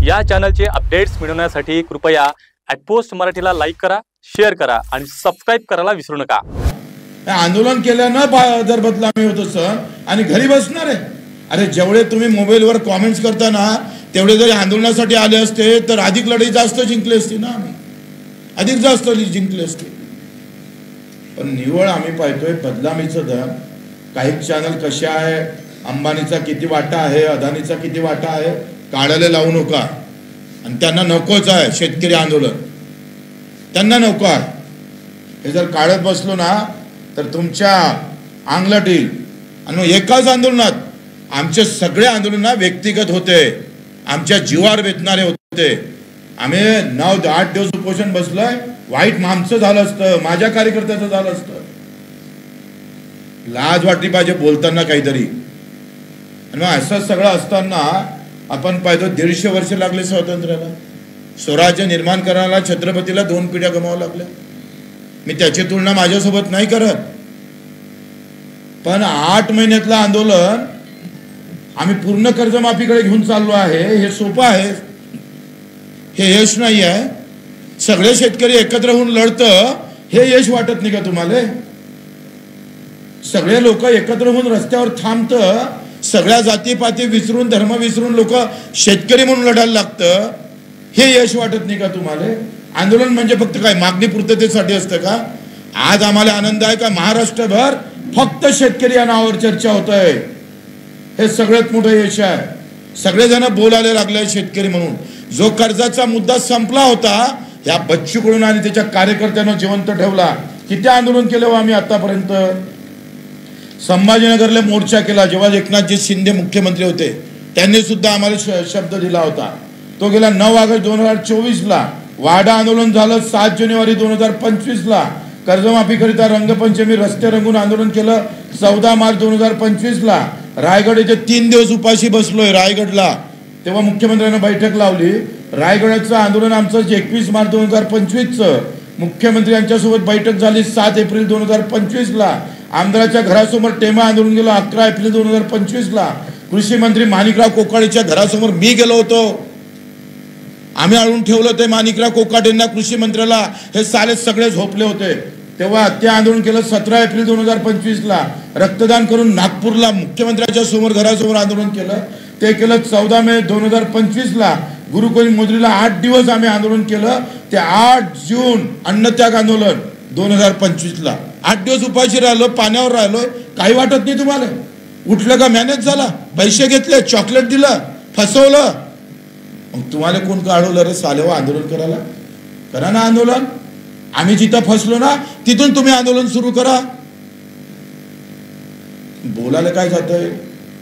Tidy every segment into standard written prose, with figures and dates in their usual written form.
या चॅनलचे अपडेट्स मिळवण्यासाठी कृपया @पोस्ट मराठीला लाईक करा, शेअर करा आणि सबस्क्राइब करायला विसरू नका। आंदोलन केल्यानं जर बदनामी होत असं आणि घरी बसणार आहे। अरे जेवढे तुम्ही मोबाईलवर कमेंट्स करता ना तेवढे जरी आंदोलनासाठी आले असते तर अधिक लढाई जास्त जिंकली असती ना, आम्ही अधिक जास्त जिंकली असती। पण निवळ आम्ही पाहतोय बदनामीचं दर। काही चॅनल कसे आहे, अंबानीचा किती वाटा आहे, अदानीचा किती वाटा आहे काढायला लावू नका। आणि त्यांना नकोच आहे शेतकरी आंदोलन, त्यांना नको आहे। हे जर काढत बसलो ना तर तुमच्या अंगलट येईल। आणि एकाच आंदोलनात आमचे सगळे आंदोलन व्यक्तिगत होते, आमच्या जीवावर बेतणारे होते। आम्ही 9-8 दिवस उपोषण बसलोय, वाईट आमचं झालं असतं, माझ्या कार्यकर्त्याचं झालं असतं। लाज वाटली पाहिजे बोलताना काहीतरी। आणि मग असं सगळं असताना आपण पाहतो 150 वर्ष लागले स्वातंत्र्याला, स्वराज्य निर्माण करायला छत्रपतीला 2 पिढ्या गमावं लागल्या। मी त्याची तुलना माझ्यासोबत नाही करत, पण 8 महिन्यातलं आंदोलन आम्ही पूर्ण कर्जमाफीकडे घेऊन चाललो आहे। हे सोपं आहे, हे यश नाही आहे। सगळे शेतकरी एकत्र होऊन लढतं हे यश वाटत नाही का तुम्हाला? सगळे लोक एकत्र होऊन रस्त्यावर थांबतं, सगळ्या जातीपाती विसरून धर्म विसरून लोक शेतकरी म्हणून लढायला लागतं हे यश वाटत नाही का तुम्हाला? आंदोलन म्हणजे फक्त काय मागणी पूर्ततेसाठी असतं का? आज आम्हाला आनंद आहे का महाराष्ट्रभर फक्त शेतकरी या नावावर चर्चा होत आहे, हे सगळ्यात मोठं यश आहे। सगळेजण बोलायला लागले शेतकरी म्हणून। जो कर्जाचा मुद्दा संपला होता या बच्चूकडून आणि त्याच्या कार्यकर्त्यांना जिवंत ठेवला। किती आंदोलन केलं आम्ही आतापर्यंत? संभाजीनगरला मोर्चा केला जेव्हा एकनाथजी शिंदे मुख्यमंत्री होते, त्यांनी सुद्धा आम्हाला शब्द दिला होता। तो गेला 9 ऑगस्ट 2024 ला। वाडा आंदोलन झालं 7 जानेवारी 2025 ला। कर्जमाफीकरिता रंगपंचमी रस्ते रंगून आंदोलन केलं 14 मार्च 2025 ला। रायगड येथे 3 दिवस उपाशी बसलोय रायगडला, तेव्हा मुख्यमंत्र्यांना बैठक लावली। रायगडचं आंदोलन आमचं 21 मार्च 2025चं। मुख्यमंत्री यांच्यासोबत बैठक झाली 7 एप्रिल 2025 ला। आमदाराच्या घरासमोर टेमा आंदोलन गेलो 11 एप्रिल 2025 ला। कृषी मंत्री माणिकराव कोकाटेच्या घरासमोर मी गेलो होतो, आम्ही अडवून ठेवलं ते माणिकराव कोकाटेंना, कृषी मंत्र्याला। हे साले सगळे झोपले होते तेव्हा ते आंदोलन केलं 17 एप्रिल 2025 ला। रक्तदान करून नागपूरला मुख्यमंत्र्यांच्या समोर घरासमोर आंदोलन केलं, ते केलं 14 मे 2025 ला। गुरुकुल मुद्रीला 8 दिवस आम्ही आंदोलन केलं, ते 8 जून अन्नत्याग आंदोलन 2025 ला। 8 दिवस उपाशी राहिलो, पाण्यावर राहिलो, काही वाटत नाही तुम्हाला? उठलं का मॅनेज झाला, पैसे घेतले, चॉकलेट दिलं, फसवलं, मग तुम्हाला कोण काढवलं रे सालेवा आंदोलन करायला? करा ना आंदोलन। आम्ही जिथं फसलो ना तिथून तुम्ही आंदोलन सुरू करा। बोलायला काय जातंय?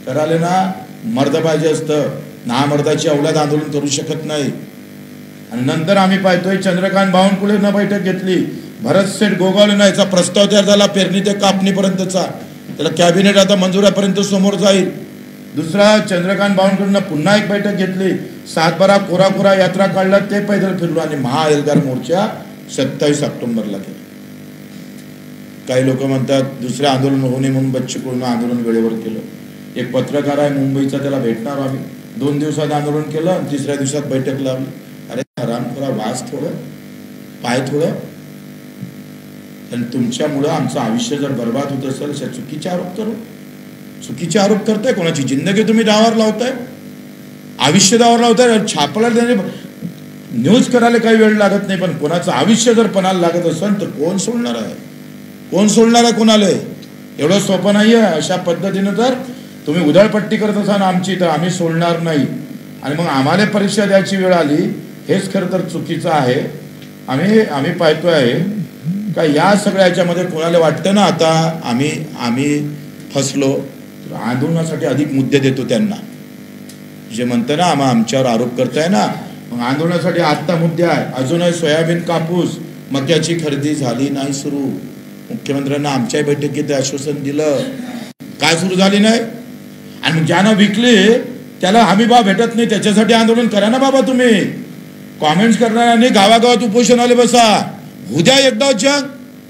करायला ना मर्द पाहिजे असतं, ना मर्दाची औलाद आंदोलन करू शकत नाही। आणि नंतर आम्ही पाहतोय चंद्रकांत बावनकुळेंना बैठक घेतली, भरत शेठ गोगावलेंना याचा प्रस्ताव तयार झाला पेरणी ते कापणीपर्यंतचा, त्याला कॅबिनेट आता मंजुरापर्यंत समोर जाईल। दुसरा चंद्रकांत बावनकुळेंना पुन्हा एक बैठक घेतली, 7-12 कोरा यात्रा काढला, ते पैदल फिरलो आणि महाएल्गार मोर्चा 27 ऑक्टोबरला केला। काही लोक म्हणतात दुसरे आंदोलन होऊ नये म्हणून बच्चूकडून आंदोलन वेळेवर केलं। एक पत्रकार आहे मुंबईचा, त्याला भेटणार आम्ही। 2 दिवसात आंदोलन केलं आणि 3ऱ्या दिवसात बैठक लावली। अरे हरामखोरा, वास थोडं, पाय थोडं। आणि तुमच्यामुळं आमचं आयुष्य जर बर्बाद होत असेल अशा चुकीचे आरोप करू, चुकीचे आरोप करताय। कोणाची जिंदगी तुम्ही दावावर लावताय, आयुष्य दावावर लावताय। छापला न्यूज करायला काही वेळ लागत नाही, पण कोणाचं आयुष्य जर पणाला लागत असेल तर कोण सोडणार आहे? कोण सोडणार आहे कोणाला? एवढं सोपं नाही आहे। अशा पद्धतीनं जर तुम्ही उधळपट्टी करत असाल आमची तर आम्ही सोडणार नाही। आणि मग आम्हाला परीक्षा द्यायची वेळ आली, हेच खरं तर चुकीचं आहे। आम्ही पाहतोय आहे का या सगळ्या याच्यामध्ये कोणाला वाटतं ना आता आम्ही फसलो, तर आंदोलनासाठी अधिक मुद्दे देतो त्यांना। जे म्हणतं ना आमच्यावर आरोप करताय ना, मग आंदोलनासाठी आत्ता मुद्दे आहे। अजूनही सोयाबीन कापूस मक्याची खरेदी झाली नाही सुरू। मुख्यमंत्र्यांना आमच्या बैठकीत आश्वासन दिलं, काय सुरू झाली नाही? आणि ज्यानं विकली त्याला हमी भाव भेटत नाही, त्याच्यासाठी आंदोलन करा ना बाबा तुम्ही। कॉमेंट्स करणाऱ्यांनी गावागावात उपोषणाला बसा, उद्या एकदा जग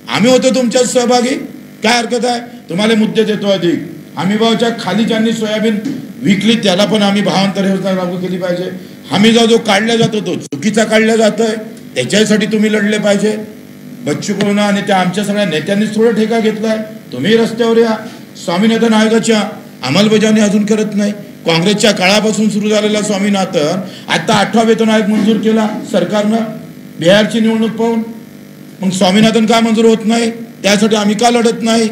आम्ही होतो तुमच्यात सहभागी, काय हरकत आहे? तुम्हाला मुद्दे देतो अधिक। हमी भावाच्या खाली ज्यांनी सोयाबीन विकली त्याला पण आम्ही भावांतर योजना लागू केली पाहिजे। हमी जो काढला जातो तो चुकीचा काढला जातोय, त्याच्यासाठी तुम्ही लढले पाहिजे. बच्चू कडू आणि त्या आमच्या सगळ्या नेत्यांनीच थोडा ठेका घेतलाय. तुम्ही रस्त्यावर या. स्वामीनाथन आयोगाच्या अंमलबजावणी अजून करत नाही. काँग्रेसच्या काळापासून सुरू झालेला स्वामीनाथन आता 8वा वेतन आयोग मंजूर केला सरकारनं बिहारची निवडणूक पाहून. मग स्वामीनाथन का मंजूर होत नाही? त्यासाठी आम्ही का लढत नाही?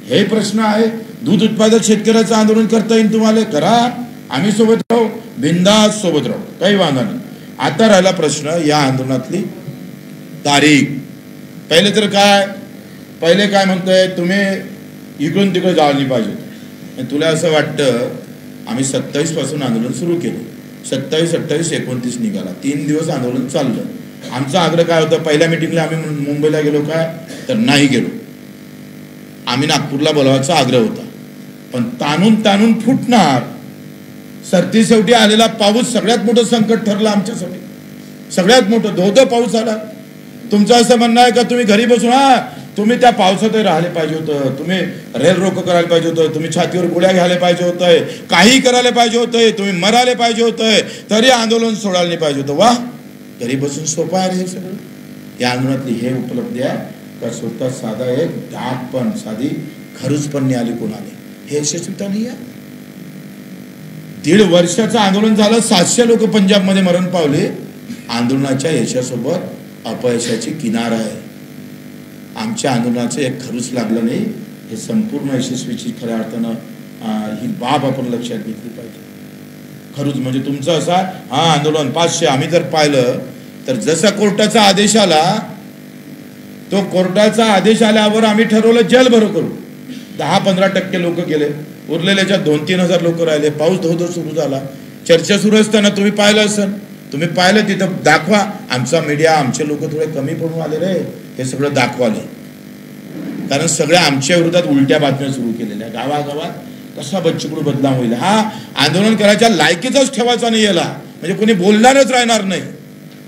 हे प्रश्न आहे. दूध उत्पादक शेतकऱ्याचं आंदोलन करता येईल तुम्हाला, करा. आम्ही सोबत राहू, बिंदास सोबत राहू, काही वांधा नाही. आता राहिला प्रश्न या आंदोलनातली तारीख. पहिले तर पहिले काय म्हणतंय, तुम्ही इकडून तिकडे जायला पाहिजे. तुला असं वाटतं आम्ही 27 पासून आंदोलन सुरू केलं. 27, 28, 29 निघाला. 3 दिवस आंदोलन चाललं. आमचा आग्रह काय होता, पहिल्या मिटिंगला आम्ही मुंबईला गेलो काय तर नाही गेलो. आम्ही नागपूरला बोलावायचा आग्रह होता, पण ताणून फुटणार. सरती शेवटी आलेला पाऊस सगळ्यात मोठं संकट ठरलं आमच्यासाठी. सगळ्यात मोठं धो पाऊस आला. तुमचं असं म्हणणं आहे का तुम्ही घरी बसून तुम्ही त्या पावसातही राहिले पाहिजे होतं, तुम्ही रेल रोको करायला पाहिजे होतं, तुम्ही छातीवर गोळ्या घ्यायला पाहिजे होतंय, काही करायला पाहिजे होतंय, तुम्ही मरायला पाहिजे होतंय, तरी आंदोलन सोडायला नाही पाहिजे होतं. वा, घरी बसून सोपं आहे हे सगळं. या आंदोलनातली हे उपलब्धी आहे का स्वतः साधा एक डाग पण साधी खरूच पण नाही आली कोणाने. हे यशस्वीता नाही आहे. 1.5 वर्षाचं आंदोलन झालं. 700 लोक पंजाबमध्ये मरण पावले. आंदोलनाच्या यशासोबत अपयशाची किनार आहे. आमच्या आंदोलनाचं एक खरूच लागलं नाही. हे संपूर्ण यशस्वीची खऱ्या अर्थानं ही बाब आपण लक्षात घेतली पाहिजे. खरूच म्हणजे तुमचं असा आंदोलन 500 आम्ही जर पाहिलं तर जसा कोर्टाचा आदेश आला, तो कोर्टाचा आदेश आल्यावर आम्ही ठरवलं जेल भरो करू. 10-15% लोक गेले. उरलेल्याच्या 2-3 हजार लोक राहिले. पाऊस धो सुरू झाला. चर्चा सुरू असताना तुम्ही पाहिलं असेल, तुम्ही पाहिलं तिथं दाखवा. आमचा मीडिया, आमचे लोक थोडे कमी पडून आले रे, हे सगळं दाखवाले. कारण सगळ्या आमच्या विरोधात उलट्या बातम्या सुरू केलेल्या. गावागावात कसा बच्चू कडू बदनाम होईल. आंदोलन करायच्या लायकीचाच ठेवायचा नाही याला, म्हणजे कोणी बोलणारच राहणार नाही.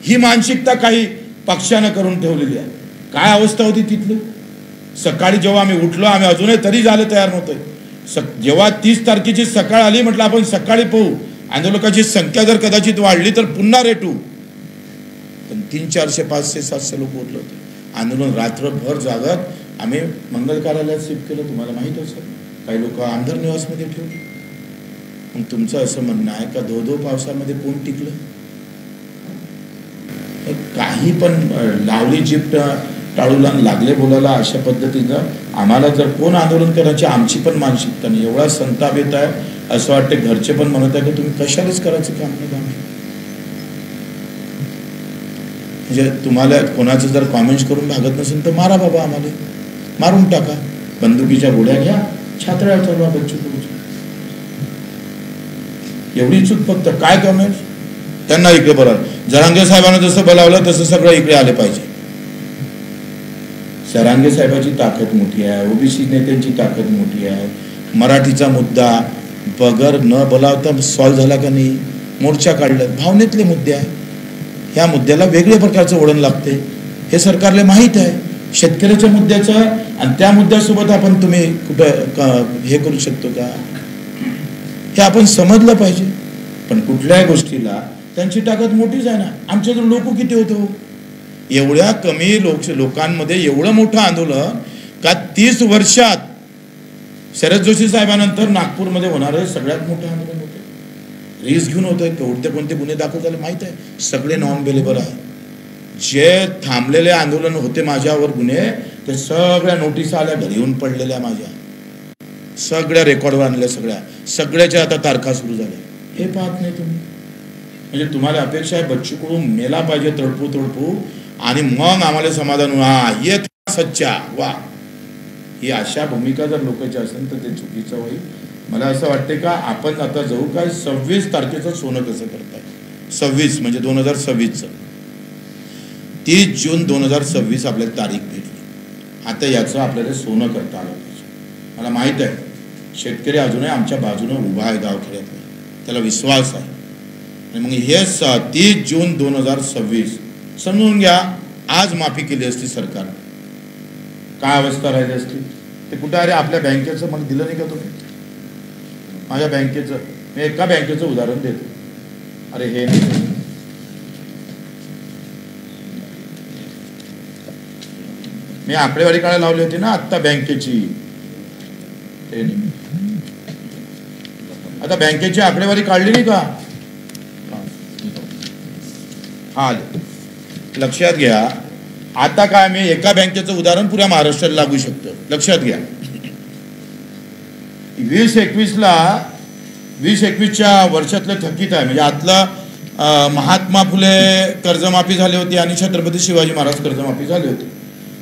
ही मानसिकता काही पक्षानं करून ठेवलेली आहे. काय अवस्था होती तिथली. सकाळी जेव्हा आम्ही उठलो, आम्ही अजूनही तरी झाले तयार नव्हते. जेव्हा 30 तारखेची सकाळ आली, म्हटलं आपण सकाळी पाहू. आंदोलकाची संख्या जर कदाचित वाढली तर पुन्हा रेटू. पण 300, 400, 500, 700 लोक उठले होते. आंदोलन रात्रभर जागत आम्ही मंगल कार्यालयात शिफ्ट केलं. तुम्हाला माहित असेल, काही लोक आमदार निवासमध्ये ठेवले. मग तुमचं असं म्हणणं आहे का धो पावसामध्ये कोण टिकलं? काही पण लावली जीप टाळूला लागले बोलायला. अशा पद्धतीनं आम्हाला जर कोण आंदोलन करायची आमची पण मानसिकता नाही. एवढा संताप येत आहे, असं वाटतं घरचे पण म्हणत आहे की तुम्ही कशालाच करायचं काम नाही. म्हणजे तुम्हाला कोणाचं जर कॉमेंट्स करून भागत नसेल तर मारा बाबा, आम्हाला मारून टाका. बंदुकीच्या गोळ्या घ्या, छात्र्या चालवा बच्चू कडूच्या. एवढी चूक फक्त. काय कमेंट्स त्यांना इकडे बोलावलं. जरांगे साहेबांना जसं बोलावलं तसं सगळं इकडे आले पाहिजे. जरांगे साहेबांची ताकद मोठी आहे, ओबीसी नेत्यांची ताकद मोठी आहे. मराठीचा मुद्दा बगर न बोलावता सॉल्व्ह झाला का नाही. मोर्चा काढलं, भावनेतले मुद्दे आहे. ह्या मुद्द्याला वेगळ्या प्रकारचं वळण लागते, हे सरकारला माहीत आहे. शेतकऱ्याच्या मुद्द्याचं आणि त्या मुद्द्यासोबत आपण तुम्ही कुठं हे करू शकतो का, हे आपण समजलं पाहिजे. पण कुठल्याही गोष्टीला त्यांची ताकद मोठीच आहे ना. आमच्याकडे लोक किती होतो. एवढ्या कमी लोकांमध्ये एवढं मोठं आंदोलन का 30 वर्षात शरद जोशी साहेबांनंतर नागपूरमध्ये होणारं सगळ्यात मोठं आंदोलन होतं. रिस्क घेऊन होतं. कोणते गुन्हे दाखल झाले माहीत आहे. सगळे नॉन अवेलेबल आहे. जे थांबलेले आंदोलन होते माझ्यावर गुन्हे, ते सगळ्या नोटीस आल्या, घरी येऊन पडलेल्या माझ्या, सगळ्या रेकॉर्डवर आणल्या. सगळ्याच्या आता तारखा सुरू झाल्या. हे पाहत नाही तुम्ही. म्हणजे तुम्हाला अपेक्षा आहे बच्चू कडू मेला पाहिजे तडपू आणि मग आम्हाला समाधान ये सच्चा वा. ही अशा भूमिका जर लोकांची असेल तर ते चुकीचं होईल. मला असं वाटते का आपण आता जाऊ काय 26 तारखेचं सोनं कसं करताय. 26 म्हणजे 2026चं 30 जून 2026 आपल्याला तारीख भेटली. आता याचं आपल्याला सोनं करता आलं पाहिजे. मला माहीत आहे शेतकरी अजूनही आमच्या बाजूने उभा आहे गावखेड्यातला, त्याला विश्वास आहे. आणि मग हे 30 जून 2026 समजून घ्या. आज माफी केली असती सरकार, काय अवस्था राहिली असती. ते कुठं अरे आपल्या बँकेचं मला दिलं नाही का तुम्ही. माझ्या बँकेचं मी एका बँकेचं उदाहरण देतो. अरे हे मी आकडेवारी काढायला लावली होती ना आत्ता बँकेची, आता बँकेची आकडेवारी काढली नाही का? हा, लक्षात घ्या. आता काय, मी एका बँकेचं उदाहरण पुऱ्या महाराष्ट्राला लागू शकतो. लक्षात घ्या, 2021च्या वर्षातलं थकीत आहे, म्हणजे आतलं महात्मा फुले कर्जमाफी झाली होती आणि छत्रपती शिवाजी महाराज कर्जमाफी झाली होती.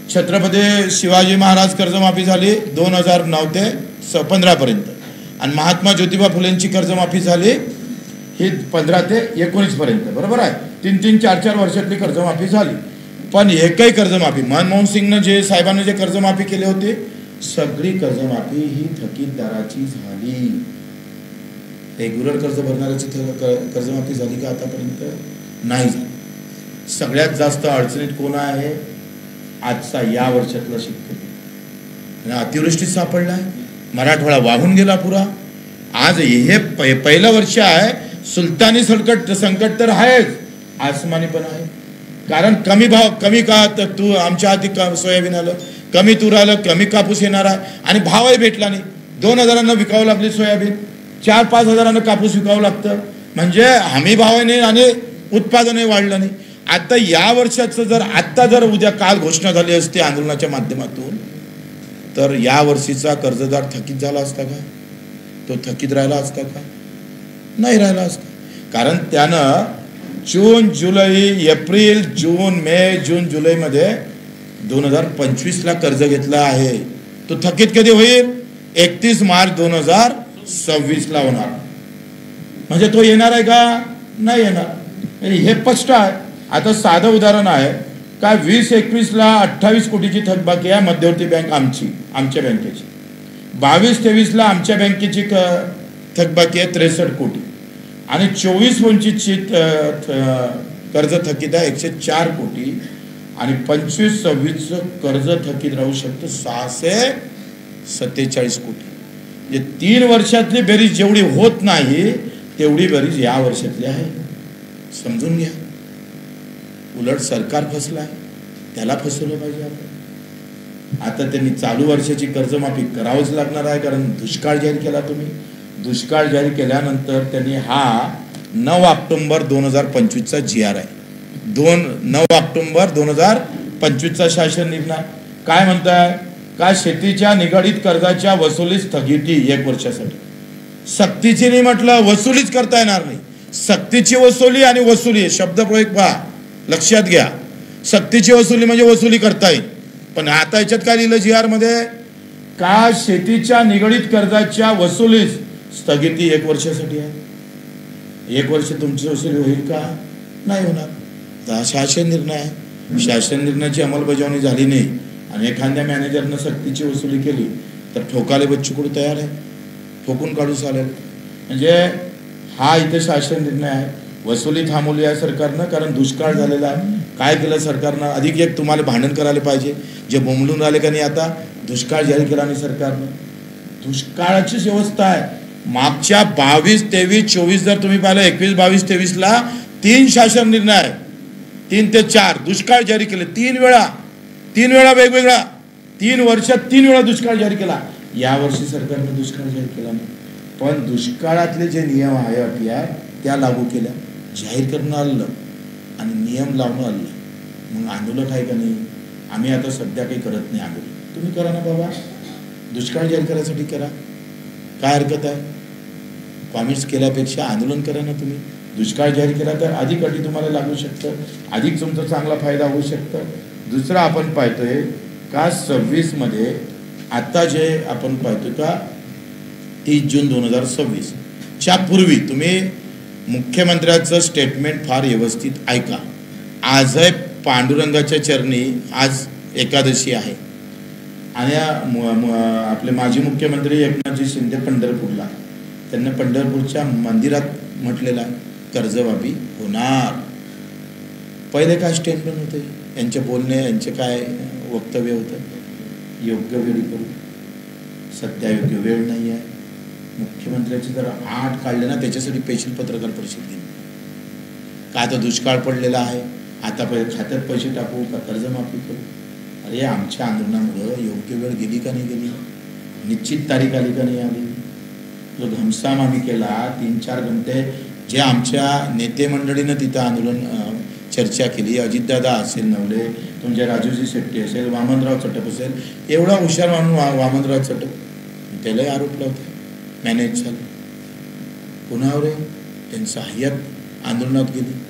छत्रपती शिवाजी महाराज कर्जमाफी झाली 2009 ते 15 पर्यंत, आणि महात्मा ज्योतिबा फुलेंची कर्जमाफी झाली ही 15 ते 19 पर्यंत. बरोबर आहे, 3-3, 4-4 वर्षातली कर्जमाफी झाली. पण एकही कर्जमाफी, मनमोहन सिंगनं जे साहेबांनी जे कर्जमाफी केली होती, सगळी कर्जमाफी ही थकीतदाराची झाली. रेग्युलर कर्ज भरणाऱ्याची कर्जमाफी झाली का आतापर्यंत? नाही झाली. सगळ्यात जास्त अडचणीत कोण आहे? आजचा या वर्षातला शेतकरी. अतिवृष्टीत सापडलाय, मराठवाडा वाहून गेला पुरा. आज हे पहिलं वर्ष आहे. सुलतानी संकट तर आहेच, आसमानी पण आहे. कारण कमी भाव, कमी का तर तू आमच्या हाती सोयाबीन आलं, कमी तूर आलं, कमी कापूस येणार आहे, आणि भावही भेटला नाही. 2,000 विकावं लागली सोयाबीन, 4-5 हजारानं कापूस विकावं लागतं. म्हणजे हमी भाव नाही आणि उत्पादनही वाढलं नाही. आता या वर्षाचं जर आत्ता जर उद्या काल घोषणा झाली असती आंदोलनाच्या माध्यमातून, तर या वर्षीचा कर्जदार थकीत झाला असता का? तो थकीत राहिला असता का? नाही राहिला असता. कारण त्यानं जून, जुलै, एप्रिल, जून, मे, जून, जुलैमध्ये 2025ला कर्ज घेतला आहे. तो थकीत कधी होईल? 31 मार्च 2026ला होणार. म्हणजे तो येणार आहे का? नाही येणार. हे स्पष्ट आहे. आता साधं उदाहरण आहे काय, 2021ला 28 कोटीची थकबाकी आहे मध्यवर्ती बँक आमच्या बँकेची. 22-23ला आमच्या बँकेची थकबाकी आहे 63 कोटी, आणि 24-25ची कर्ज थकीत आहे 104 कोटी, आणि 25-26चं कर्ज थकीत राहू शकतं 647 कोटी. म्हणजे 3 वर्षातली बेरीज जेवढी होत नाही तेवढी बेरीज या वर्षातली आहे. समजून घ्या. उलट सरकार फसलाय, त्याला फसवलं पाहिजे आपण. आता त्यांनी चालू वर्षाची कर्जमाफी करावंच लागणार आहे, कारण दुष्काळ जाहीर केला तुम्ही. दुष्काळ जाहीर केल्यानंतर त्यांनी हा 9 ऑक्टोबर 2025चा GR आहे. 9 ऑक्टोबर 2025चा शासन निर्णय काय म्हणताय? का शेतीच्या निगडीत कर्जाच्या वसुलीत स्थगिती 1 वर्षासाठी. सक्तीची नाही म्हटलं, वसुलीच करता येणार नाही. सक्तीची वसुली आणि वसुली शब्दप्रयोग पहा, लक्षात घ्या. सक्तीची वसुली म्हणजे वसुली करता येईल, पण आता याच्यात काय लिहिलं GR मध्ये? का शेतीच्या निगडीत कर्जाच्या वसुलीस स्थगिती 1 वर्षासाठी आहे. 1 वर्ष तुमची वसुली होईल का? नाही होणार. हा शासन निर्णय आहे. शासन निर्णयाची अंमलबजावणी झाली नाही आणि एखाद्या मॅनेजरनं सक्तीची वसुली केली तर ठोकाले बच्चूकडू तयार आहे, ठोकून काढू चालेल. म्हणजे हा इथे शासन निर्णय आहे. वसुली थांबवली आहे सरकारनं, कारण दुष्काळ झालेला आहे. काय केलं सरकारनं? अधिक एक तुम्हाला भांडण करायला पाहिजे. जे बोंबलून राहिले का नाही, आता दुष्काळ जाहीर केला नाही सरकारनं. दुष्काळाचीच व्यवस्था आहे. मागच्या 22, 23, 24 जर तुम्ही पाहिलं, 21, 22, 23ला 3 शासन निर्णय आहे. 3 ते 4 दुष्काळ जाहीर केले. 3 वेळा वेगवेगळा, 3 वर्षात 3 वेळा दुष्काळ जाहीर केला. यावर्षी सरकारनं दुष्काळ जाहीर केला नाही, पण दुष्काळातले जे नियम आहे, अटी आहे, त्या लागू केल्या. जाहीर करणं आलं आणि नियम लावणं आलं. मग आंदोलन आहे का नाही? आम्ही आता सध्या काही करत नाही आंदोलन. तुम्ही करा ना बाबा, दुष्काळ जाहीर करायसाठी करा, काय हरकत आहे? कॉमेंट्स केल्यापेक्षा आंदोलन करा ना तुम्ही. दुष्काळ जाहीर केला तर अधिक अटी तुम्हाला लागू शकतं, अधिक तुमचा चांगला फायदा होऊ शकतं. दुसरं आपण पाहतोय का 26मध्ये आता जे आपण पाहतोय का 30 जून 2026 च्या पूर्वी तुम्ही मुख्यमंत्र्याचं स्टेटमेंट फार व्यवस्थित ऐका. आज आहे पांडुरंगाच्या चरणी, आज एकादशी आहे, आणि आपले माजी मुख्यमंत्री एकनाथजी शिंदे पंढरपूरला, त्यांना पंढरपूरच्या मंदिरात म्हटलेला कर्जमाफी होणार. पहिले काय स्टेटमेंट होते यांचे बोलणे, यांचे काय वक्तव्य होतं? योग्य वेळी करू, सध्या योग्य वेळ नाही आहे. मुख्यमंत्र्याचे जर 8 काढले ना, त्याच्यासाठी स्पेशल पत्रकार परिषद घेईन. का आता दुष्काळ पडलेला आहे, आता खात्यात पैसे टाकू का कर्जमाफी करू? अरे आमच्या आंदोलनामुळे योग्य वेळ गेली का नाही गेली, निश्चित तारीख आली का नाही आली, जो घमसाम आम्ही केला 3-4 घंटे, जे आमच्या नेते मंडळीनं तिथं आंदोलन चर्चा केली, अजितदादा असेल नवले, तुमचे राजूजी शेट्टी असेल, वामनराव चटप असेल, एवढा हुशार म्हणून वामनराव चटप त्यालाही आरोप लावते मॅनेज झालं. कुणावर आहे? त्यांचं हय्यत आंदोलनात गेली.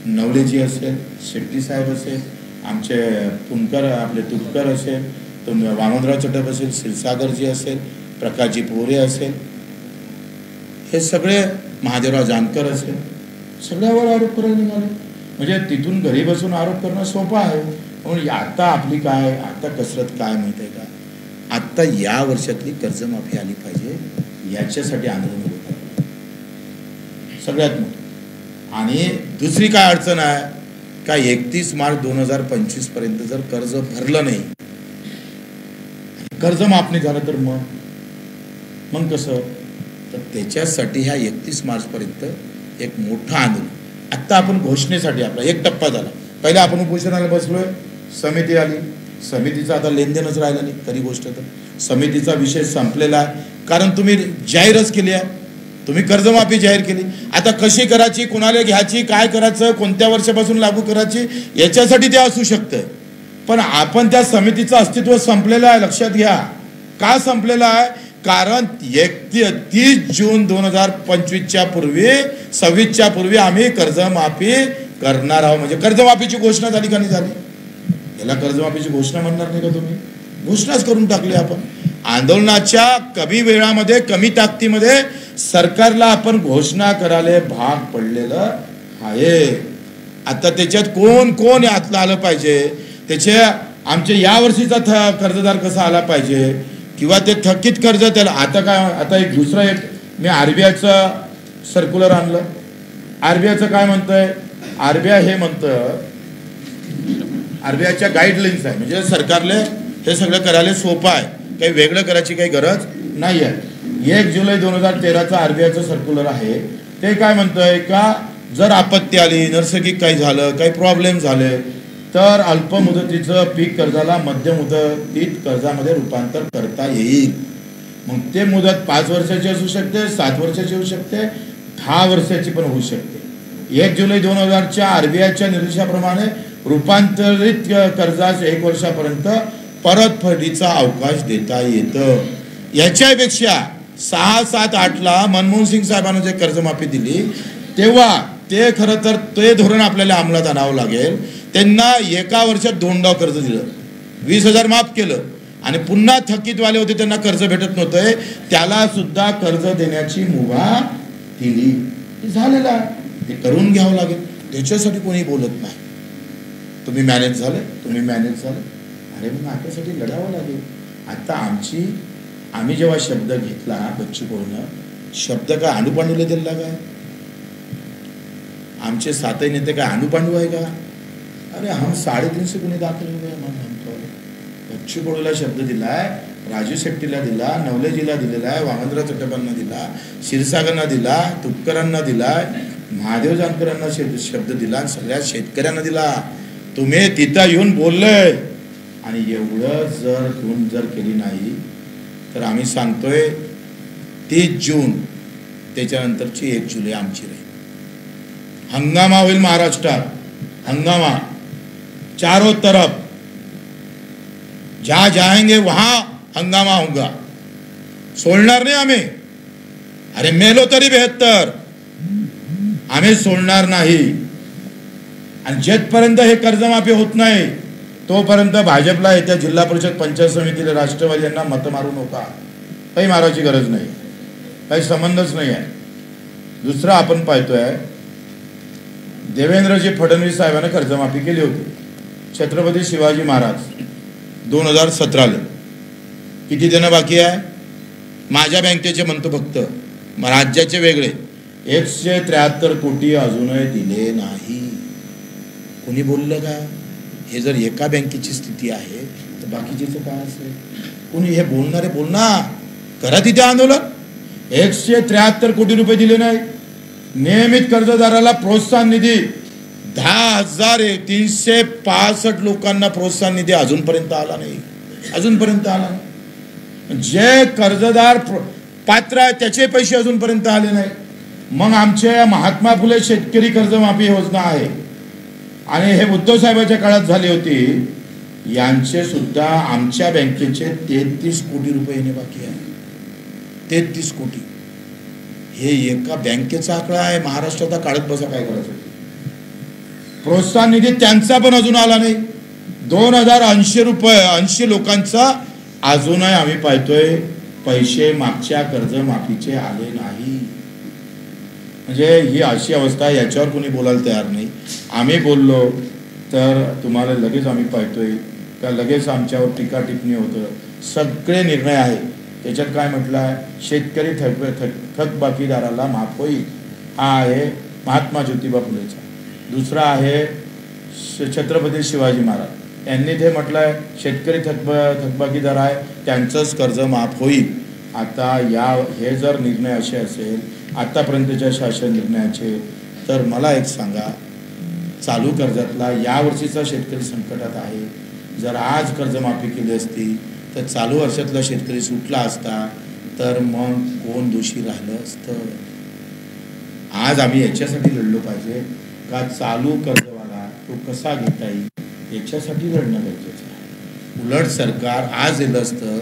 नवलेजी असेल, शेट्टी साहेब असेल, आमचे पुणकर आपले तुपकर असेल, वामनराव चटप असेल, क्षीरसागरजी असेल, प्रकाशजी पोरे असेल, हे सगळे महादेवराव जानकर असेल, सगळ्यावर आरोप करायला निघाले. म्हणजे तिथून घरी बसून आरोप करणं सोपं आहे. म्हणून आता आपली काय, आता कसरत काय माहिती आहे का, आत्ता या वर्षातली कर्जमाफी आली पाहिजे, याच्यासाठी आंदोलन होत आहे सगळ्यात मोठं. आणि दुसरी काय अडचण आहे का, 31 मार्च 2025 पर्यंत जर कर्ज भरलं नाही, कर्ज माफ नाही झालं तर मग कसं, तर त्याच्यासाठी ह्या 31 मार्च पर्यंत एक मोठं आंदोलन. आत्ता आपण घोषणेसाठी आपला एक टप्पा झाला. पहिला आपण उपोषणाला बसलोय, समिती आली, समितीचा आता लेनदेनच राहिला नाही खरी गोष्ट तर. समितीचा विषय संपलेला आहे, कारण तुम्ही जाहीरच केली आहे, तुम्ही कर्जमाफी जाहीर केली. आता कशी करायची, कोणाला घ्यायची, काय करायचं, कोणत्या वर्षापासून लागू करायची, याच्यासाठी ते असू शकतं. पण आपण त्या समितीचं अस्तित्व संपलेलं आहे, लक्षात घ्या. का संपलेलं आहे, कारण 31 जून 2025च्या पूर्वी, 26च्या पूर्वी आम्ही कर्जमाफी करणार आहोत. म्हणजे कर्जमाफीची घोषणा झाली का नाही झाली, याला कर्जमाफीची घोषणा म्हणणार नाही का तुम्ही, घोषणाच करून टाकली आपण. आंदोलनाच्या कमी वेळामध्ये, कमी ताकदीमध्ये सरकारला आपण घोषणा करायला भाग पडलेलं आहे. आता त्याच्यात कोण कोण यातलं आलं पाहिजे, त्याचे आमचे या वर्षीचा कर्जदार कसा आला पाहिजे, किंवा ते थकीत कर्ज त्याला आता काय. आता एक दुसरं एक मी RBIचं सर्क्युलर आणलं. RBIचं काय म्हणतंय, RBI हे म्हणतं, RBIच्या गाईडलाईन्स आहे, म्हणजे सरकारले हे सगळं करायला सोपं आहे, काही वेगळं करायची काही गरज नाही आहे. 1 जुलै 2013चं RBIचं सर्क्युलर आहे. ते काय म्हणतंय का, जर आपत्ती आली, नैसर्गिक काही झालं, काही प्रॉब्लेम झाले, तर अल्प मुदतीचं पीक कर्जाला मध्य मुदतीत कर्जामध्ये रूपांतर करता येईल. मग ते मुदत 5 वर्षाची असू शकते, 7 वर्षाची होऊ शकते, 10 वर्षाची पण होऊ शकते. 1 जुलै 2000च्या RBIच्या निर्देशाप्रमाणे रूपांतरित कर्जास 1 वर्षापर्यंत परतफेडीचा अवकाश देता येतं. याच्यापेक्षा 6, 7, 8ला मनमोहन सिंग साहेबांना जे कर्जमाफी दिली, तेव्हा ते खरं तर ते धोरण आपल्याला अंमलात आणावं लागेल. त्यांना एका वर्षात 2 डाव कर्ज दिलं, 20,000 माफ केलं, आणि पुन्हा थकीतवाले होते त्यांना कर्ज भेटत नव्हतं, त्याला सुद्धा कर्ज देण्याची मुभा दिली. झालेलं आहे, ते करून घ्यावं लागेल. त्याच्यासाठी कोणी बोलत नाही. तुम्ही मॅनेज झाले, तुम्ही मॅनेज झाले, अरे मग आपल्यासाठी लढावं लागेल. आता आम्ही जेव्हा शब्द घेतला, बच्चू कडून शब्द काय अनुपांडूला दिला काय, आमचे 7 नेते काय अनुपांडू आहे का, अरे हम 350 गुन्हे दाखल हो गए म्हणतो. बच्चू कडूला शब्द दिलाय, राजू शेट्टीला दिला, नवलेजीला दिलेला आहे, वामनराव चटपांना दिला, क्षीरसागरना दिला, तुपकरांना दिलाय, महादेव जानकरांना शब्द दिला, सगळ्या शेतकऱ्यांना दिला. तुम्ही तिथं येऊन बोललंय, आणि एवढं जर घेऊन जर केली नाही तर आम्ही सांगतोय 30 जून त्याच्यानंतरची 1 जुलै आमची राहील. हंगामा होईल महाराष्ट्रात, हंगामा चारों तरफ, जहां जाएंगे वहां हंगामा होगा. सोडणार नाही आम्ही, अरे मेलो तरी बेहत्तर, आम्ही सोडणार नाही. आणि जेथपर्यंत हे कर्जमाफी होत नाही तोपर्यंत भाजपला येत्या जिल्हा परिषद पंचायत समितीला राष्ट्रवादी यांना मत मारू नका, काही मारायची गरज नाही, काही संबंधच नाही आहे. दुसरं आपण पाहतोय, देवेंद्रजी फडणवीस साहेबांना कर्जमाफी केली होती. छत्रपती शिवाजी महाराज 2017ला किती देणं बाकी आहे, माझ्या बँकेचे म्हणतो फक्त, राज्याचे वेगळे 173 कोटी अजूनही दिले नाही. कोणी बोललं का, हे जर एका बँकेची स्थिती आहे तर बाकीचेच काय असेल. कोणी हे बोलणारे बोलणार, करा तिथे आंदोलन. 173 कोटी रुपये दिले नाही. नियमित कर्जदाराला प्रोत्साहन निधी 10,365 लोकांना प्रोत्साहन निधी अजूनपर्यंत आला नाही, अजूनपर्यंत आला नाही. जे कर्जदार पात्र आहे त्याचे पैसे अजूनपर्यंत आले नाही. मग आमचे महात्मा फुले शेतकरी कर्जमाफी योजना आहे आणि हे उद्धव साहेबांच्या काळात झाली होती, यांचे सुद्धा आमच्या बँकेचे 33 कोटी रुपये बाकी आहे. 33 कोटी हे एका बँकेचा आकडा आहे. महाराष्ट्राचा काढत बसा काय करायचं. प्रोत्साहन निधी त्यांचा पण अजून आला नाही. 2080 रुपये 80 लोकांचा अजूनही आम्ही पाहतोय पैसे मागच्या कर्जमाफीचे आले नाही. म्हणजे ही अशी अवस्था, याच्यावर कोणी बोलायला तयार नाही. आम्ही बोललो तर तुम्हाला लगेच आम्ही पाहतोय का लगेच आमच्यावर टीका टिप्पणी होतं. सगळे निर्णय आहे त्याच्यात काय म्हटलं आहे, शेतकरी थकबाकीदाराला माफ होईल. हा आहे महात्मा ज्योतिबा फुलेचा. दुसरा आहे छत्रपती शिवाजी महाराज यांनी ते म्हटलं आहे शेतकरी थकबाकीदार आहे त्यांचंच कर्ज माफ होईल. आता हे जर निर्णय असे असेल आतापर्यंतच्या शासन निर्णयाचे, तर मला एक सांगा, चालू कर्जातला यावर्षीचा शेतकरी संकटात आहे. जर आज कर्जमाफी केली असती तर चालू वर्षातला शेतकरी सुटला असता, तर मग कोण दोषी राहिलं असतं. आज आम्ही याच्यासाठी लढलो पाहिजे का चालू कर्जवाला तो कसा घेता येईल याच्यासाठी लढणं गरजेचं आहे. उलट सरकार आज दिलं असतं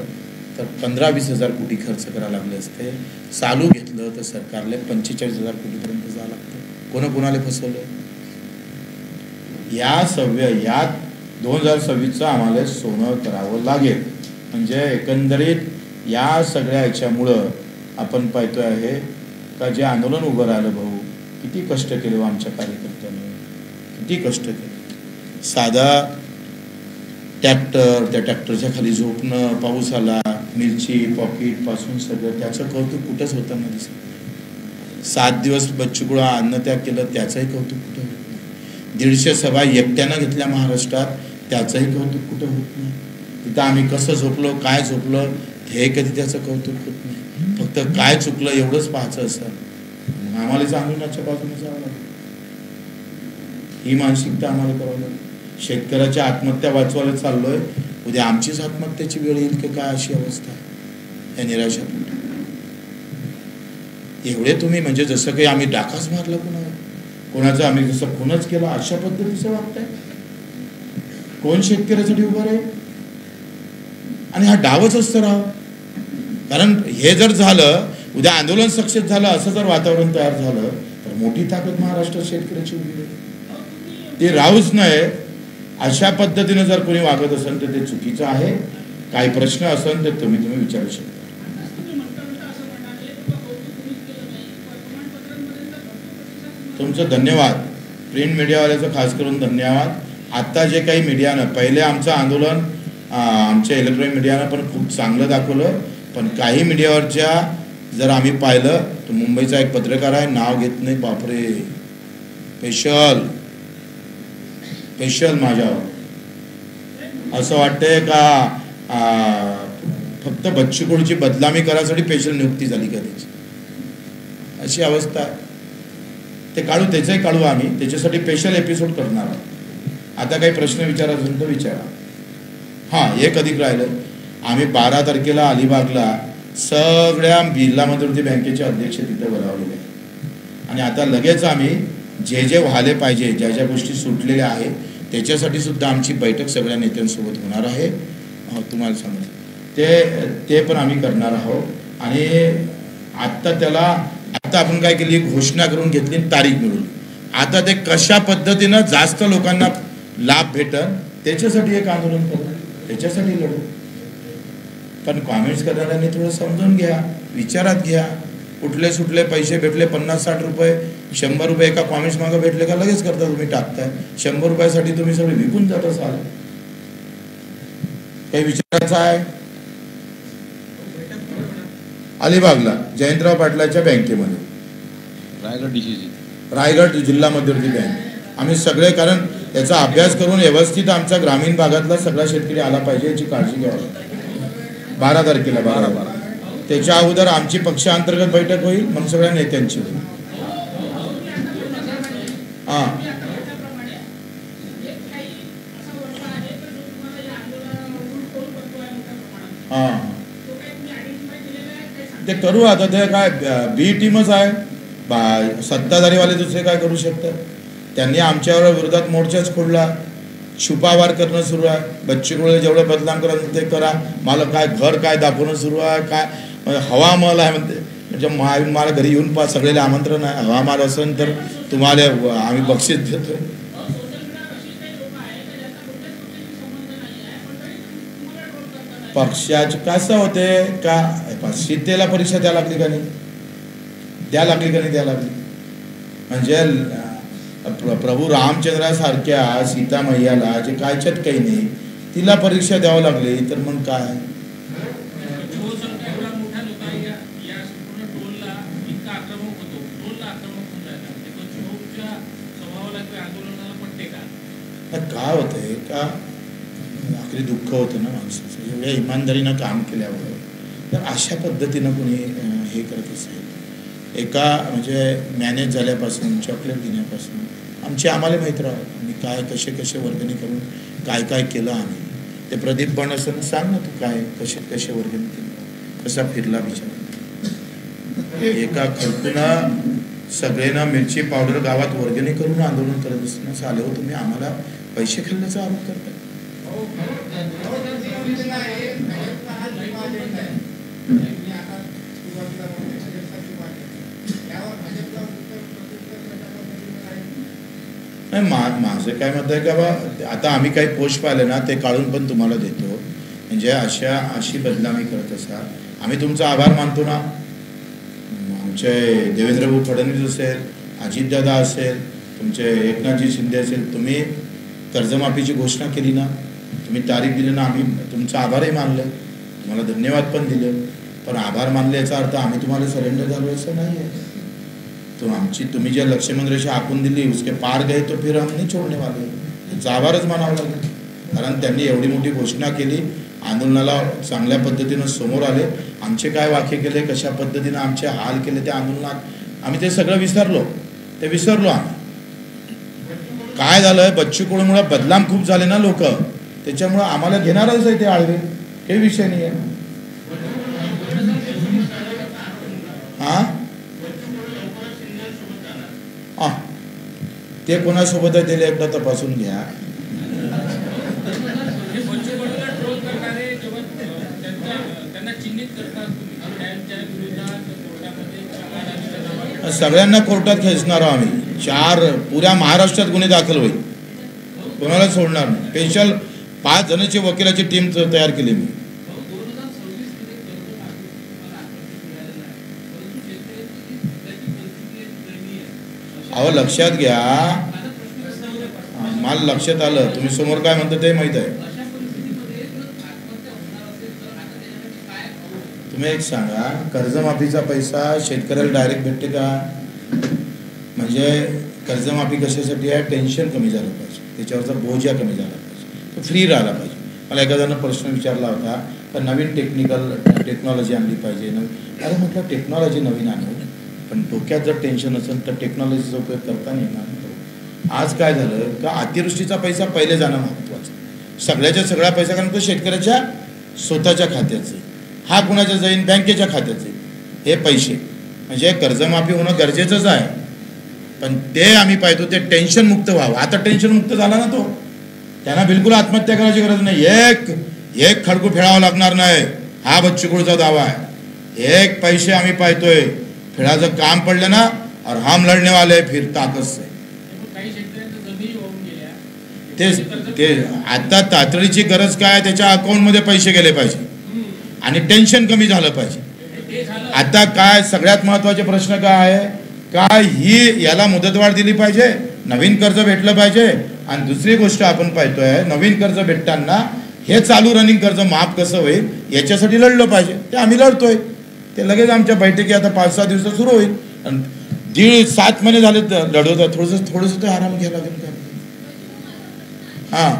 तर 15-20 हजार कोटी खर्च करायला लागले असते. चालू घेतलं तर सरकारला 45,000 कोटीपर्यंत जावं लागतं. कोणाला फसवलं. यात 2026चं आम्हाला सोनं करावं लागेल. म्हणजे एकंदरीत या सगळ्या ह्याच्यामुळं आपण पाहतोय आहे का जे आंदोलन उभं राहिलं भाऊ, किती कष्ट केले आमच्या कार्यकर्त्यांनी, किती कष्ट केले. साधा ट्रॅक्टर, त्या ट्रॅक्टरच्या खाली झोपणं, पाऊस आला, मिरची पॉकेट पासून सगळं, त्याचं कौतुक कुठंच होताना दिसत नाही. 7 दिवस बच्चूकुळा अन्नत्याग केलं त्याचंही कौतुक कुठं होत नाही. 150 सभा एकट्यानं घेतल्या महाराष्ट्रात त्याचंही कौतुक कुठं होत नाही. तिथं आम्ही कसं झोपलो, काय झोपलो हे कधी त्याचं कौतुक होत नाही. फक्त काय चुकलं एवढंच पाहायचं असतं. आम्हाला आंदोलनाच्या बाजूने जावं लागेल. ही मानसिकता आम्हाला करावं लागेल. शेतकऱ्याच्या आत्महत्या वाचवायला चाललोय, उद्या आमचीच आत्महत्याची वेळ येईल की काय, अशी अवस्था या निराशा. एवढे तुम्ही म्हणजे जसं काही आम्ही डाकाच मारला कोणाचं आम्ही जसं खूनच केला अशा पद्धतीचं वागताय. कोण शेतकऱ्यासाठी उभं राहील. आणि हा डावच असतं राव. कारण हे जर झालं, उद्या आंदोलन सक्सेस झालं, असं जर वातावरण तयार झालं तर मोठी ताकद महाराष्ट्रात शेतकऱ्याची उभी राहील. ते राहूच नये. अशा पद्धतीने जर कोणी वागत असेल तर ते चुकीचं आहे. काही प्रश्न असेल तर तुम्ही विचारू शकता. तुमचं धन्यवाद. प्रिंट मीडियावाल्याचं खास करून धन्यवाद. आता जे काही मीडियानं पहिले आमचं आंदोलन आमच्या इलेक्ट्रॉनिक मीडियानं पण खूप चांगलं दाखवलं, पण काही मीडियावरच्या जर आम्ही पाहिलं तर मुंबईचा एक पत्रकार आहे, नाव घेत नाही, बापरे, स्पेशल माझ्यावर असं वाटतंय का फक्त बच्चूकडूची बदनामी करायसाठी स्पेशल नियुक्ती झाली का त्याची, अशी अवस्था आहे. ते काढू, त्याचंही काढू आम्ही, त्याच्यासाठी स्पेशल एपिसोड करणार आहोत. आता काही प्रश्न विचारायचा असेल तर विचारा. हां, एक अधिक राहिलं. आम्ही 12 तारखेला अलिबागला सगळ्या जिल्हा मध्यवर्ती बँकेचे अध्यक्ष तिथे बोलावलेले आहे. आणि आता लगेच आम्ही जे व्हायला पाहिजे, ज्या ज्या गोष्टी सुटलेल्या आहेत त्याच्यासाठी सुद्धा आमची बैठक सगळ्या नेत्यांसोबत होणार आहे. तुम्हाला सांगतो ते पण आम्ही करणार आहोत. आणि आत्ता आपण काय केली, घोषणा करून घेतली, तारीख मिळवली. आता ते कशा पद्धतीनं जास्त लोकांना लाभ भेटल त्याच्यासाठी एक आंदोलन करू, त्याच्यासाठी लढू. पण कॉमेंट्स करणाऱ्यांनी थोडं समजून घ्या, विचारात घ्या. कुठले सुटले पैसे भेटले 50-60 रुपये 100 रुपये एका कॉमेंट्स मागं भेटले का लगेच करता तुम्ही टाकताय. 100 रुपयासाठी तुम्ही सगळे विकून जात असाल. काही विचारायचं आहे. अलिबागला जयंतराव पाटलाच्या बँकेमध्ये, रायगड जिल्हा मध्यवर्ती बँक, आम्ही सगळे, कारण याचा अभ्यास करून व्यवस्थित आमचा ग्रामीण भागातला सगळा शेतकरी आला पाहिजे याची काळजी घ्यावी. 12 तारखेला 12 त्याच्या अगोदर आमची पक्षांतर्गत बैठक होईल, मग सगळ्या नेत्यांची होईल. हां, हां ते करू. आता ते काय बी टीमच आहे, सत्ताधारीवाले दुसरे काय करू शकतात. त्यांनी आमच्यावर विरोधात मोर्चाच खोडला, छुपावार करणं सुरू आहे. बच्चू कडू जेवढं बदनाम करायचं ते करा, मला काय घर काय दाखवणं सुरू आहे, काय हवा महल आहे म्हणते. म्हणजे मला घरी येऊन सगळेला आमंत्रण आहे. हवा महल असेल तर तुम्हाला आम्ही बक्षीस देतोय. पक्षाचे कसं होते का, सीतेला परीक्षा द्या लागली का नाही, द्या लागली. म्हणजे प्रभू रामचंद्रासारख्या सीता मैयाला जे कायच्यात काही नाही, तिला परीक्षा द्यावं लागली तर मग काय. काय होतंय का, आखरी दुःख होतं ना माणसाचं, एवढ्या इमानदारीनं काम केल्यावर. तर अशा पद्धतीनं कोणी हे करत असेल, एका म्हणजे मॅनेज झाल्यापासून चॉकलेट घेण्यापासून आम्हाला माहीत राहत, आम्ही काय कसे वर्गणी करून काय केलं. आम्ही ते प्रदीप पण असं सांग ना, तू काय कसे वर्गणी केलं, कसा फिरला बिचारा. एका खर्चून सगळ्यांना मिरची पावडर गावात वर्गणी करून आंदोलन करत असताना चाले हो तुम्ही आम्हाला पैसे खाल्ल्याचा आरोप करताय. माझं काय मत आहे का बा, आता आम्ही काही पोस्ट पाहिले ना ते काढून पण तुम्हाला देतो. म्हणजे अशी बदनामी करत असाल, आम्ही तुमचा आभार मानतो ना. आमचे देवेंद्रभाऊ फडणवीस असेल, अजितदादा असेल, तुमचे एकनाथजी शिंदे असेल, तुम्ही कर्जमाफीची घोषणा केली ना, तुम्ही तारीख दिली ना, आम्ही तुमचा आभारही मानले, तुम्हाला धन्यवाद पण दिले. पण आभार मानले याचा अर्थ आम्ही तुम्हाला सरेंडर झालो असं नाही आहे. तो तुम्ही जे लक्ष्मण रेषा आखून दिली उसके पार गए तो फिर हम नहीं छोड़ने वाले, याचा आभारच मानावं लागेल. कारण त्यांनी एवढी मोठी घोषणा केली, आंदोलनाला चांगल्या पद्धतीनं समोर आले, आमचे काय वाक्य केले, कशा पद्धतीनं आमचे हाल केले त्या आंदोलनात, आम्ही ते सगळं विसरलो आम्ही. काय झालं, बच्चू कडूमुळे बदनाम खूप झाले ना लोक, त्याच्यामुळं आम्हाला घेणारच आहे ते आळवे, काही विषय नाही आहे. ते कोणासोबत आहे त्याला एकदा तपासून घ्या. सगळ्यांना कोर्टात खेचणार आम्ही. 4 पुऱ्या महाराष्ट्रात गुन्हे दाखल होईल, कोणाला सोडणार नाही. स्पेशल 5 जणांची वकिलाची टीम तयार केली मी. अहो लक्षात घ्या, मला लक्षात आलं तुम्ही समोर काय म्हणता ते माहित आहे. तुम्ही एक सांगा, कर्जमाफीचा पैसा शेतकऱ्याला डायरेक्ट भेटते का. म्हणजे कर्जमाफी कशासाठी आहे, टेन्शन कमी झालं पाहिजे, त्याच्यावरचा बोजा कमी झाला पाहिजे, तो फ्री राहिला पाहिजे. मला एखाद्यानं प्रश्न विचारला होता तर नवीन टेक्नॉलॉजी आणली पाहिजे. अरे म्हटलं टेक्नॉलॉजी नवीन आणू, पण डोक्यात जर टेन्शन असेल तर टेक्नॉलॉजीचा उपयोग करता नाही येणार. आज काय झालं का, अतिवृष्टीचा पैसा पहिले जाणं महत्त्वाचं, सगळ्या पैसा, कारण तो शेतकऱ्याच्या स्वतःच्या खात्याचे, हा कुणाच्या जाईन, बँकेच्या खात्याचे हे पैसे. म्हणजे कर्जमाफी होणं गरजेचंच आहे, पण ते आम्ही पाहतो ते टेन्शन मुक्त व्हावं. आता टेन्शन मुक्त झाला ना तो, त्यांना बिलकुल आत्महत्या करायची गरज नाही. एक खडकू फेडावं लागणार नाही, हा बच्चू कडूचा दावा आहे. एक पैसे आम्ही पाहतोय, फिरायचं काम पडलं ना और हम लढणे वाले फिर ताकद से. ते आता तातडीची गरज काय, त्याच्या अकाउंटमध्ये पैसे गेले पाहिजे आणि टेन्शन कमी झालं पाहिजे. आता काय सगळ्यात महत्त्वाचे प्रश्न काय आहे, काय ही याला मुदतवाढ दिली पाहिजे, नवीन कर्ज भेटलं पाहिजे. आणि दुसरी गोष्ट आपण पाहतोय, नवीन कर्ज भेटताना हे चालू रनिंग कर्ज माफ कसं होईल याच्यासाठी लढलं पाहिजे. ते आम्ही लढतोय, ते लगेच आमच्या बैठकी आता 5-6 दिवसात सुरू होईल. आणि 7 महिने झाले लढवतात, थोडंसं ते आराम घ्यायला लागेल का. हां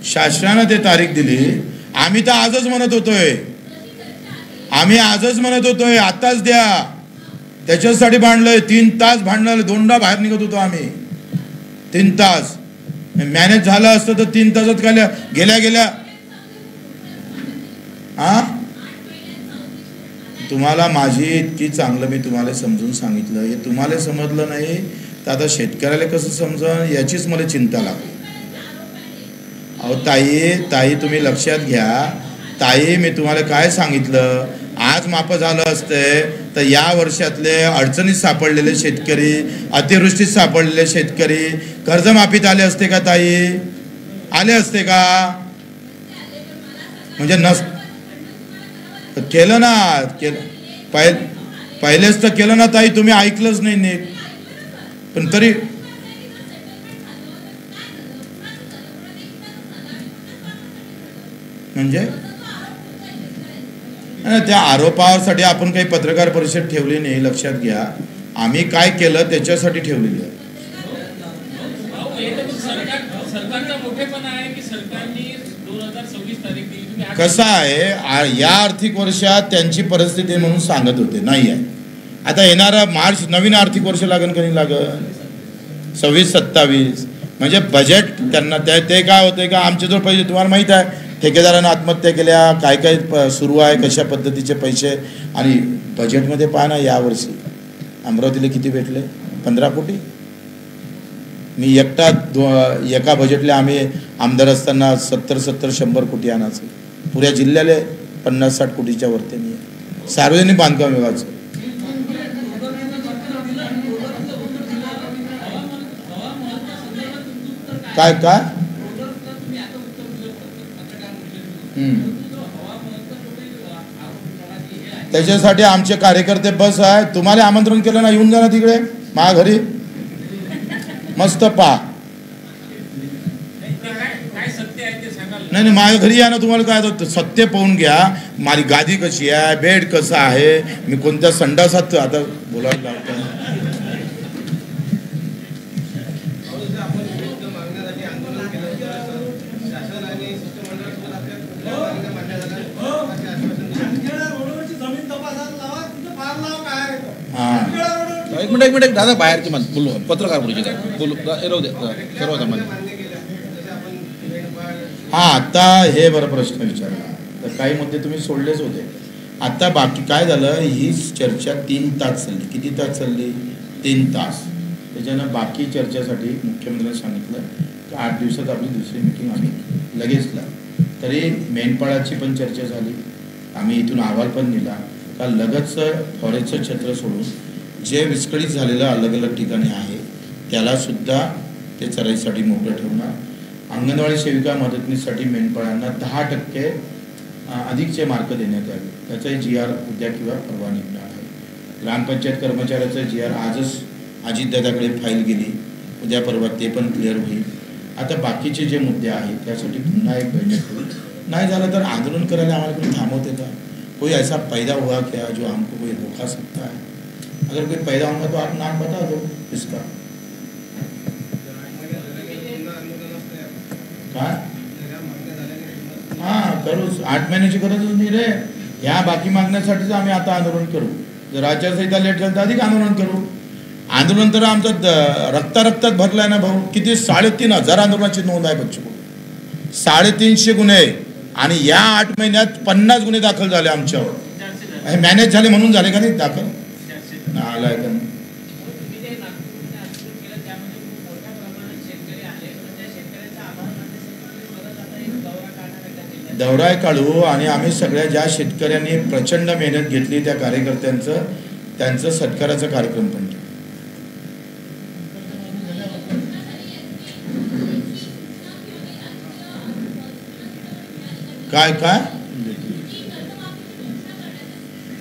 शासनानं ते तारीख दिली, आम्ही तर आजच म्हणत होतोय, आताच द्या. त्याच्यासाठी भांडलोय, 3 तास भांडलं, 2दा बाहेर निघत होतो आम्ही. 3 तास मॅनेज झालं असतं तर 3 तासात काय गेल्या हा. तुम्हाला माझी इतकी चांगलं मी तुम्हाला समजून सांगितलं, हे तुम्हाला समजलं नाही तर आता शेतकऱ्याला कसं समजन याचीच मला चिंता लागली. अहो ताई तुम्ही लक्षात घ्या. ताई मी तुम्हाला काय सांगितलं, आज माफ झालं असते तर या वर्षातले अडचणीत सापडलेले शेतकरी, अतिवृष्टीत सापडलेले शेतकरी कर्जमाफीत आले असते का ताई? आले असते का? म्हणजे केलं ना, पहिलेच तर केलं ना ताई, तुम्ही ऐकलंच नाही नीट. पण तरी म्हणजे त्या आरोपासाठी आपण काही पत्रकार परिषद ठेवली नाही. लक्षात घ्या, आम्ही काय केलं त्याच्यासाठी ठेवलेली आहे. कसं आहे, या आर्थिक वर्षात त्यांची परिस्थिती म्हणून सांगत होते, नाही आहे. आता येणारा मार्च नवीन आर्थिक वर्ष लागेल कधी लागेल 26-27, म्हणजे बजेट त्यांना ते काय होतंय का आमचे जो पैसे तुम्हाला माहित आहे, ठेकेदारांना आत्महत्या केल्या, काय काय सुरू आहे, कशा पद्धतीचे पैसे. आणि बजेटमध्ये पहा ना, यावर्षी अमरावतीला किती भेटले? 15 कोटी. मी एका बजेटला आम्ही आमदार असताना 70-100 कोटी आणायचं. पुऱ्या जिल्ह्याला 50-60 कोटीच्या वरती मी सार्वजनिक बांधकाम विभागाचं. काय काय त्याच्यासाठी आमचे कार्यकर्ते बस आहे. तुम्हाला आमंत्रण केलं ना, येऊन जा ना तिकडे माझ्या घरी, मस्त पहा. नाही माझ्या घरी या ना, तुम्हाला काय सत्य पाहून घ्या. माझी गादी कशी आहे, बेड कसा आहे, मी कोणत्या संडासात आता बोलायला लागतो. एक मिनिट दादा, बाहेरची बोलू, पत्रकार बोलू दे सर्वसामान्य. हा, आता हे बरं प्रश्न विचारला तर काही मुद्दे तुम्ही सोडलेच होते. आता बाकी काय झालं, ही चर्चा 3 तास चालली. किती तास चालली? 3 तास. त्याच्यानं बाकी चर्चेसाठी मुख्यमंत्र्यांनी सांगितलं की 8 दिवसात आपली दुसरी मीटिंग आम्ही लगेच ला. तरी मेंढपाळाची पण चर्चा झाली. आम्ही इथून अहवाल पण दिला का लगतच फॉरेस्टचं छत्र सोडून जे विस्कळीत झालेलं अलग अलग ठिकाणी आहे त्याला सुद्धा ते चराईसाठी मोकळं ठेवणार. अंगणवाडी सेविका मदतनीसाठी मेंढपाळांना 10% अधिकचे मार्क देण्यात यावे. त्याचाही GR उद्या किंवा परवा निघणार आहे. ग्रामपंचायत कर्मचाऱ्याचं GR आजच अजितदादाकडे फाईल गेली, उद्या परवा ते पण क्लिअर होईल. आता बाकीचे जे मुद्दे आहेत त्यासाठी पुन्हा एक बैठक होईल. नाही झालं तर आंदोलन करायला आम्हाला कोणी थांबवते का? कोई ऐसा पैदा हुआ क्या जो हमको कोई रोका सकता है? अगर कोई पैदा होगा तो आप नाम बता दो इसका. काय हां करू, 8 महिन्याची गरजच नाही रे. ह्या बाकी मागण्यासाठीच आम्ही आता आंदोलन करू. जर आचारसंहिता लेट झाली तर अधिक आंदोलन करू. आंदोलन तर आमचं रक्तात भरलाय ना भाऊ. किती 3,500 आंदोलनाची नोंद आहे बच्चू. 350 गुन्हे आणि या 8 महिन्यात 50 गुन्हे दाखल झाले आमच्यावर. मॅनेज झाले म्हणून झाले का नाही दाखल? आलाय का? दौरा काढू आणि आम्ही सगळ्या ज्या शेतकऱ्यांनी प्रचंड मेहनत घेतली त्या कार्यकर्त्यांचं त्यांचं सत्काराचा कार्यक्रम पण. काय काय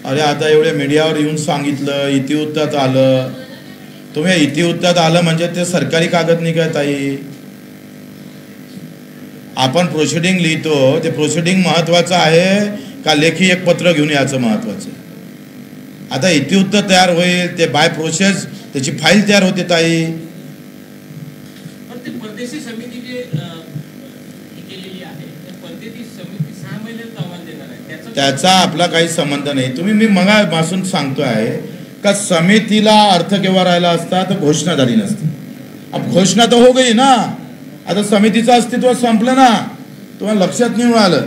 अरे आता एवढे मीडियावर येऊन सांगितलं, इतिवृत्तात आलं. तुम्ही इतिवृत्तात आलं म्हणजे ते सरकारी कागद नाही काय ताई? आपण प्रोसिडिंग लिहितो, ते प्रोसिडिंग महत्वाचं आहे का लेखी एक पत्र घेऊन याचं महत्वाचं? आता इतिवृत्त तयार होईल, ते बाय प्रोसेस त्याची फाईल तयार होते ताई. परदेशी समिती जे केलेली आहे, परदेशी समिती 6 महिन्यात अहवाल देणार आहे, त्याचा आपला काही संबंध नाही. तुम्ही मी मगापासून सांगतो आहे का समितीला अर्थ केव्हा राहिला असता तर घोषणा झाली नसती. अब घोषणा तो हो गई ना, आता समितीचं अस्तित्व संपलं ना, तुम्हाला लक्षात नाही आलं.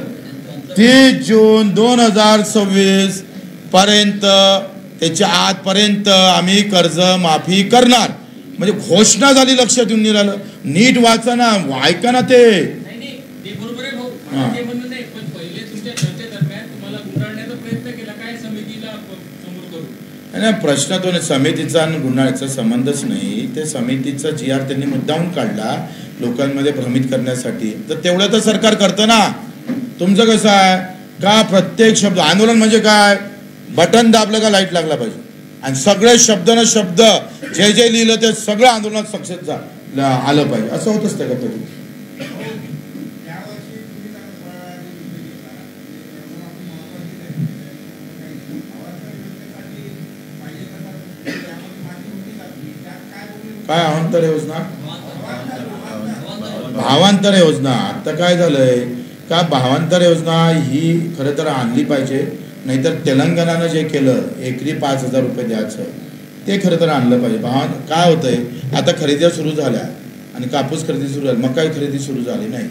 30 जून 2026 पर्यंत, त्याच्या आतपर्यंत आम्ही कर्ज माफी करणार, म्हणजे घोषणा झाली. लक्षात येऊन नाही राहिलं. नीट वाचा ना, ऐका ना ते. नाही ते बरोबर आहे भाऊ, मला ते म्हणणं नाही, पण पहिले तुमच्या चर्चेदरम्यान तुम्हाला गुंडाळण्याचा प्रयत्न केला, काय समितीला समोर करू. नाही, प्रश्न तो नाही, समितीचा आणि गुन्ह्याचा संबंधच नाही. ते समितीचा GR त्यांनी मुद्दामून काढला लोकांमध्ये भ्रमित करण्यासाठी. तर तेवढं तर सरकार करतं ना. तुमचं कसं आहे का, प्रत्येक शब्द आंदोलन म्हणजे काय, बटन दाबलं का लाईट लागला पाहिजे, आणि सगळे शब्द न शब्द जे जे लिहिलं ते सगळं आंदोलनात सक्सेस आलं पाहिजे, असं होत असतं का तरी. काय अवांतर योजना, भावांतर योजना. आता काय झालंय का, भावांतर योजना ही खरं तर आणली पाहिजे. नाहीतर तेलंगणानं जे केलं एकरी 5,000 रुपये द्यायचं, ते खरं तर आणलं पाहिजे. काय होतंय, आता खरेदी सुरू झाल्या आणि कापूस खरेदी सुरू झाली, मकाई खरेदी सुरू झाली नाही,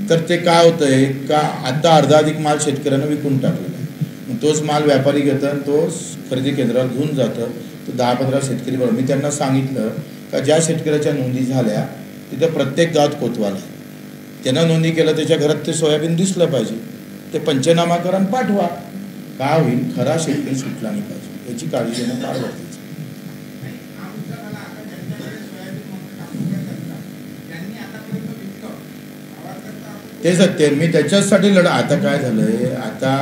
तर ते काय होतंय का, आता अर्धाधिक माल शेतकऱ्यांना विकून टाकलेला आहे. मग तोच माल व्यापारी घेतात आणि तो खरेदी केंद्रावर घेऊन जातं. तो 10-15 शेतकरी बरोबर. मी त्यांना सांगितलं का ज्या शेतकऱ्याच्या नोंदी झाल्या तिथं प्रत्येक गावात कोतवाल आहे, त्यानं नोंदी केलं, त्याच्या घरात ते सोयाबीन दिसलं पाहिजे, ते पंचनामा करा आणि पाठवा. काय होईल, खरा शेतकरी सुटला नाही पाहिजे, याची काळजी घेणं फार गरजेचं. ते सत्य, मी त्याच्यासाठी लढा. आता काय झालंय, आता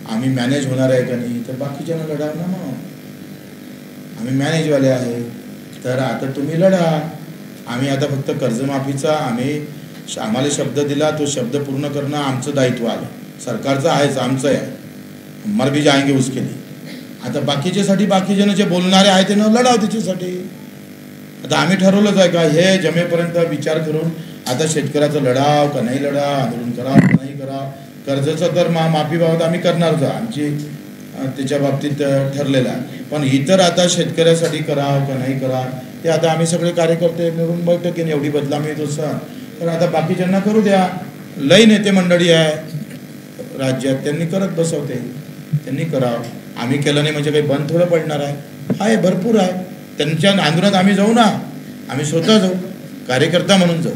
आम्ही मॅनेज होणार आहे का नाही, तर बाकीच्यांना लढा ना. मग आम्ही मॅनेजवाले आहे, तर आता तुम्ही लढा. आम्ही आता फक्त कर्जमाफीचा आम्हाला शब्द दिला, तो शब्द पूर्ण करणं आमचं दायित्व आलं. सरकारचं आहेच, आमचं आहे, मर भी जाएंगे उसके लिए. आता बाकीच्यासाठी बाकीजण जे बोलणारे आहे त्यांना लढाव त्याच्यासाठी. आता आम्ही ठरवलंच आहे का, हे जमेपर्यंत विचार करून आता शेतकऱ्याचा लढाव का नाही लढाव, आंदोलन करावं का नाही करावं. कर्जाचं तर माफीबाबत आम्ही करणारच, आमची त्याच्या बाबतीत ठरलेलं आहे. पण इतर आता शेतकऱ्यासाठी करावं का नाही करावं, ते आता आम्ही सगळे कार्यकर्ते मिळून बैठकीने एवढी बदलामी येत असं, तर आता बाकीच्यांना करू द्या. लई नेते मंडळी आहे राज्यात, त्यांनी करत बसवते, त्यांनी करावं. आम्ही केलं नाही म्हणजे काही बंद थोडं पडणार आहे भरपूर आहे. त्यांच्या आंदोलनात आम्ही जाऊ ना, आम्ही स्वतः जाऊ, कार्यकर्ता म्हणून जाऊ.